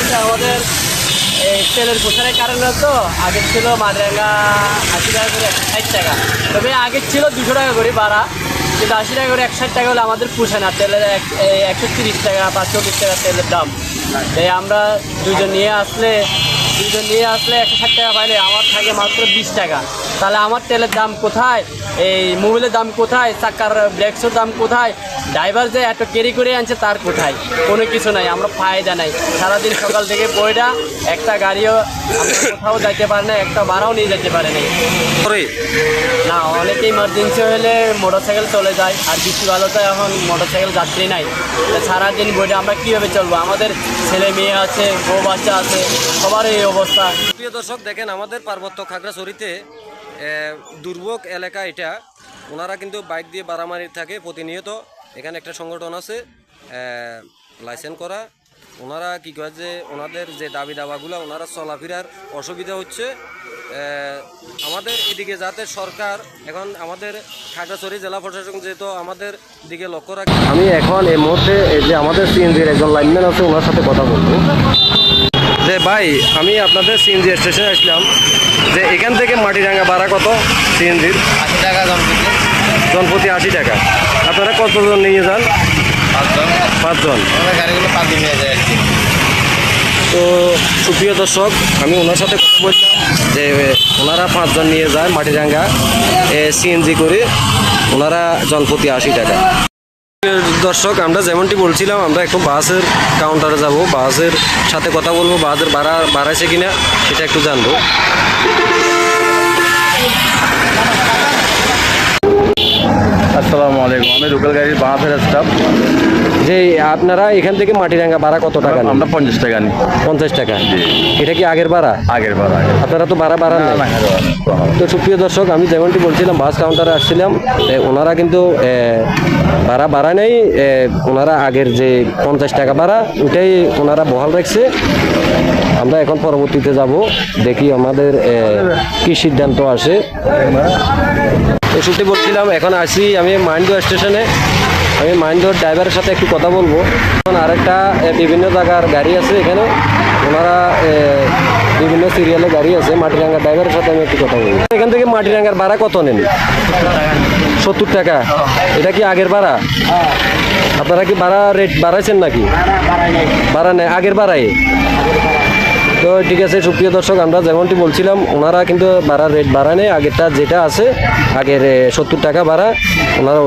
বলতে আমাদের এই তেলের প্রসারের কারণে তো আগে ছিল মাটিরাঙ্গা 80 টাকা করে 160 টাকা, তবে আগে ছিল 200 টাকা করে ভাড়া, কিন্তু 80 টাকা করে 160 টাকা হলে আমাদের পোষায় না। তেলের 130 টাকা বা 40 টাকা তেলের দাম। তাই আমরা দুজন নিয়ে আসলে 160 টাকা পাইলে আমার থাকে মাত্র 20 টাকা। তাহলে আমার তেলের দাম কোথায়, এই মোবিলের দাম কোথায়, চাকার ব্রেক্সের দাম কোথায়, ড্রাইভার যে এত ক্যারি করে আনছে তার কোথায়? কোনো কিছু নাই, আমরা ফায়দা নাই। সারাদিন সকাল থেকে বইটা একটা গাড়িও আমরা কোথাও যাইতে পারে না, একটা ভাড়াও নিয়ে যেতে পারে না। না, অনেকে ইমার্জেন্সি হলে মোটরসাইকেল চলে যায়, আর বৃষ্টি ভালো তো এখন মোটরসাইকেল যাত্রী নাই। সারাদিন বইটা আমরা কীভাবে চলবো? আমাদের ছেলে মেয়ে আছে, বউ বাচ্চা আছে, সবার এই অবস্থা। প্রিয় দর্শক, দেখেন আমাদের পার্বত্য খাগড়াছড়িতে দুর্ভোগ এলাকা এটা। ওনারা কিন্তু বাইক দিয়ে বাড়ামারি থাকে প্রতিনিয়ত। এখানে একটা সংগঠন আছে লাইসেন্স করা। ওনারা কী করে যে ওনাদের যে দাবি দাবাগুলো, ওনারা চলাফেরার অসুবিধা হচ্ছে। আমাদের এদিকে যাতে সরকার এখন আমাদের খাগড়াছড়ি জেলা প্রশাসন যেহেতু আমাদের দিকে লক্ষ্য রাখে। আমি এখন এই মুহূর্তে এই যে আমাদের সিএনজির একজন লাইনম্যান আছে, ওনার সাথে কথা বলবো। যে ভাই, আমি আপনাদের সিএনজি স্টেশনে আসলাম, যে এখান থেকে মাটিরাঙ্গা ভাড়া কত সিএনজির? 80 টাকা জনপ্রতি 80 টাকা। আপনারা কতজন নিয়ে যান? 5 জন। গাড়িগুলো 5 দিন নিয়ে যায়। তো সুপ্রিয় দর্শক, আমি ওনার সাথে কথা বললাম যে ওনারা 5 জন নিয়ে যায় মাটিরাঙ্গা সিএনজি করে, ওনারা জনপ্রতি 80 টাকা। দর্শক, আমরা যেমনটি বলছিলাম, আমরা একটু বাসের কাউন্টারে যাব, বাসের সাথে কথা বলবো, বাসের ভাড়া বাড়াইছে কিনা সেটা একটু জানবো। আসসালামু আলাইকুম, আমি লোকাল গাড়ির বাহাফের স্টাফ। যে আপনারা এখান থেকে মাটিরাঙ্গা ভাড়া কত টাকা? আমরা 50 টাকা নিই। 50 টাকা। এটা কি আগের ভাড়া? আগের বার আপনারা তো ভাড়া বাড়ান না। তো সুপ্রিয় দর্শক, আমি যেমনটি বলছিলাম, বাস কাউন্টারে আসছিলাম, ওনারা কিন্তু ভাড়া বাড়া নেই। ওনারা আগের যে 50 টাকা ভাড়া, ওটাই ওনারা বহাল রাখছে। আমরা এখন পরবর্তীতে যাব, দেখি আমাদের কি সিদ্ধান্ত আসে। তো সত্যি বলছিলাম, এখন আসি আমি মাইনদহ স্টেশনে। আমি মাইনদহ ড্রাইভারের সাথে একটু কথা বলবো। এখন আরেকটা বিভিন্ন জায়গার গাড়ি আছে এখানে, ওনারা বিভিন্ন সিরিয়ালে গাড়ি আছে। মাটিরাঙ্গার ড্রাইভারের সাথে আমি একটু কথা বলবো। এখান থেকে মাটিরাঙ্গার ভাড়া কত নেন? 70 টাকা। এটা কি আগের ভাড়া? আপনারা কি ভাড়া রেট বাড়াইছেন নাকি? ভাড়া নেই, আগের ভাড়ায়। তো ঠিক আছে সুপ্রিয় দর্শক, আমরা যেমনটি বলছিলাম, ওনারা কিন্তু ভাড়ার রেট বাড়ায় নেই, আগেরটা যেটা আছে আগের 70 টাকা ভাড়া ওনারা